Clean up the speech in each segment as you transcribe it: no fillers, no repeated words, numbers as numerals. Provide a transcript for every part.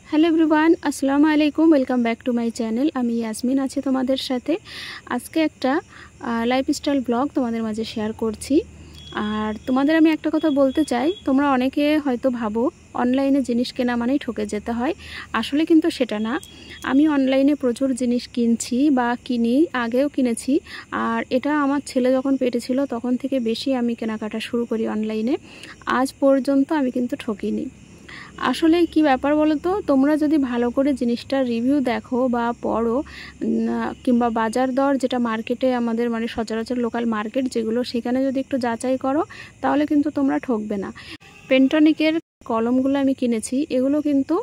Hello everyone, আসসালামু আলাইকুম। Welcome back to my channel. আমি ইয়াসমিন আছি তোমাদের সাথে। আজকে একটা লাইফস্টাইল ব্লগ তোমাদের মাঝে শেয়ার করছি। আর তোমাদের আমি একটা কথা বলতে চাই, তোমরা অনেকে হয়তো ভাবো অনলাইনে জিনিস কেনা মানেই ঠকে যেতে হয়। আসলে কিন্তু সেটা না। আমি অনলাইনে প্রচুর জিনিস কিনছি বা কিনি, আগেও কিনেছি। আর এটা আমার ছেলে যখন পেটে ছিল তখন থেকে বেশি আমি কেনাকাটা শুরু করি অনলাইনে। আজ পর্যন্ত আমি কিন্তু ঠকিনি। আসলে কি ব্যাপার বলো তো, তোমরা যদি ভালো করে জিনিসটার রিভিউ দেখো বা পড়ো, কিংবা বাজার দর যেটা মার্কেটে আমাদের মানে সচরাচর লোকাল মার্কেট যেগুলো, সেখানে যদি একটু যাচাই করো তাহলে কিন্তু তোমরা ঠকবে না। পেন্টনিকের কলমগুলো আমি কিনেছি, এগুলো কিন্তু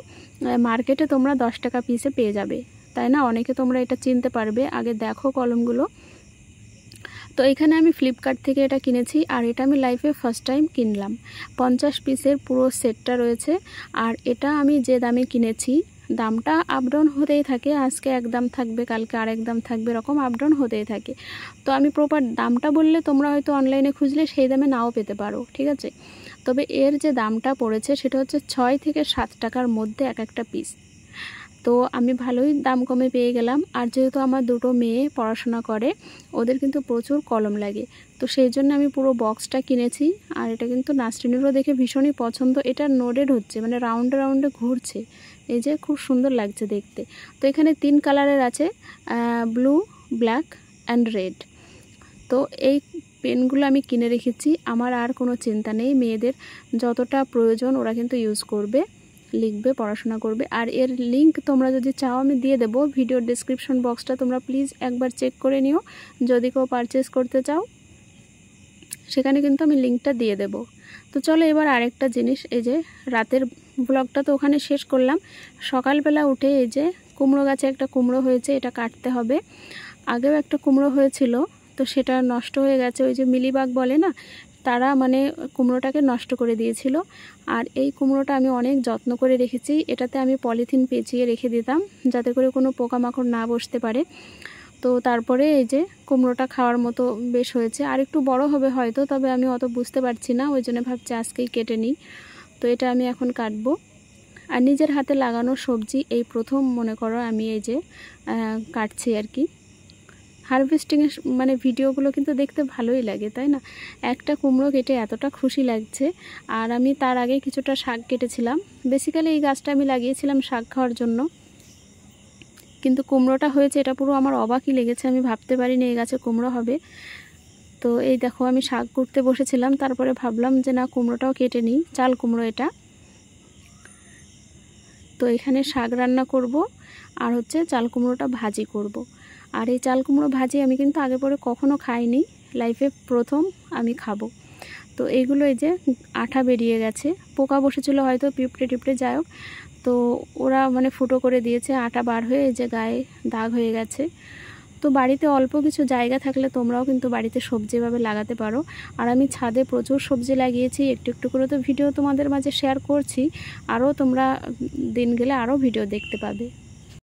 মার্কেটে তোমরা 10 টাকা পিসে পেয়ে যাবে, তাই না? অনেকে তোমরা এটা চিনতে পারবে, আগে দেখো কলমগুলো। তো এখানে আমি ফ্লিপকার্ট থেকে এটা কিনেছি, আর এটা আমি লাইফে ফার্স্ট টাইম কিনলাম। 50 পিসের পুরো সেটটা রয়েছে। আর এটা আমি যে দামে কিনেছি, দামটা আপ ডাউন হতেই থাকে, আজকে এক দাম থাকবে, কালকে আরেক দাম থাকবে, এরকম আপ ডাউন হতেই থাকে। তো আমি প্রপার দামটা বললে তোমরা হয়তো অনলাইনে খুঁজলে সেই দামে নাও পেতে পারো, ঠিক আছে? তবে এর যে দামটা পড়েছে সেটা হচ্ছে 6 থেকে 7 টাকার মধ্যে এক একটা পিস। তো আমি ভালোই দাম কমে পেয়ে গেলাম। আর যেহেতু আমার দুটো মেয়ে পড়াশোনা করে, ওদের কিন্তু প্রচুর কলম লাগে, তো সেই জন্য আমি পুরো বক্সটা কিনেছি। আর এটা কিন্তু নাসরিনেরও দেখে ভীষণই পছন্দ। এটা নোডেড হচ্ছে, মানে রাউন্ডে রাউন্ডে ঘুরছে, এই যে খুব সুন্দর লাগছে দেখতে। তো এখানে 3 কালারের আছে, ব্লু, ব্ল্যাক অ্যান্ড রেড। তো এই পেনগুলো আমি কিনে রেখেছি, আমার আর কোনো চিন্তা নেই। মেয়েদের যতটা প্রয়োজন ওরা কিন্তু ইউজ করবে, লিখবে, পড়াশোনা করবে। আর এর লিংক তোমরা যদি চাও আমি দিয়ে দেবো ভিডিওর ডেসক্রিপশন বক্সটা, তোমরা প্লিজ একবার চেক করে নিও। যদি কেউ পারচেস করতে চাও সেখানে কিন্তু আমি লিংকটা দিয়ে দেব। তো চলো এবার আরেকটা জিনিস, এই যে রাতের ব্লগটা তো ওখানে শেষ করলাম। সকালবেলা উঠে এই যে কুমড়ো গাছে একটা কুমড়ো হয়েছে, এটা কাটতে হবে। আগেও একটা কুমড়ো হয়েছিল, তো সেটা নষ্ট হয়ে গেছে। ওই যে মিলিবাগ বলে না, তারা মানে কুমড়োটাকে নষ্ট করে দিয়েছিল। আর এই কুমড়োটা আমি অনেক যত্ন করে রেখেছি। এটাতে আমি পলিথিন পেঁচিয়ে রেখে দিতাম যাতে করে কোনো পোকামাকড় না বসতে পারে। তো তারপরে এই যে কুমড়োটা খাওয়ার মতো বেশ হয়েছে, আর একটু বড় হবে হয়তো, তবে আমি অত বুঝতে পারছি না, ওই জন্য ভাবছি আজকেই কেটে নিই। তো এটা আমি এখন কাটবো। আর নিজের হাতে লাগানো সবজি এই প্রথম মনে করো আমি এই যে কাটছি আর কি। হারভেস্টিংয়ের মানে ভিডিওগুলো কিন্তু দেখতে ভালোই লাগে, তাই না? একটা কুমড়ো কেটে এতটা খুশি লাগছে। আর আমি তার আগে কিছুটা শাক কেটেছিলাম। বেসিক্যালি এই গাছটা আমি লাগিয়েছিলাম শাক খাওয়ার জন্য, কিন্তু কুমড়োটা হয়েছে এটা পুরো আমার অবাকই লেগেছে। আমি ভাবতে পারিনি এই গাছে কুমড়ো হবে। তো এই দেখো আমি শাক করতে বসেছিলাম, তারপরে ভাবলাম যে না, কুমড়োটাও কেটে নিই। চাল কুমড়ো এটা। তো এখানে শাক রান্না করব, আর হচ্ছে চাল কুমড়োটা ভাজি করব। আর এই চাল কুমড়ো ভাজি আমি কিন্তু আগে পরে কখনো খাইনি, লাইফে প্রথম আমি খাবো। তো এইগুলো এই যে আঠা বেরিয়ে গেছে, পোকা বসেছিল হয়তো, পিঁপড়ে টিপড়ে যাই হোক, তো ওরা মানে ফুটো করে দিয়েছে, আটা বার হয়ে এই যে গায়ে দাগ হয়ে গেছে। তো বাড়িতে অল্প কিছু জায়গা থাকলে তোমরাও কিন্তু বাড়িতে সবজি এভাবে লাগাতে পারো। আর আমি ছাদে প্রচুর সবজি লাগিয়েছি, একটু একটু করে তো ভিডিও তোমাদের মাঝে শেয়ার করছি। আরও তোমরা দিন গেলে আরও ভিডিও দেখতে পাবে।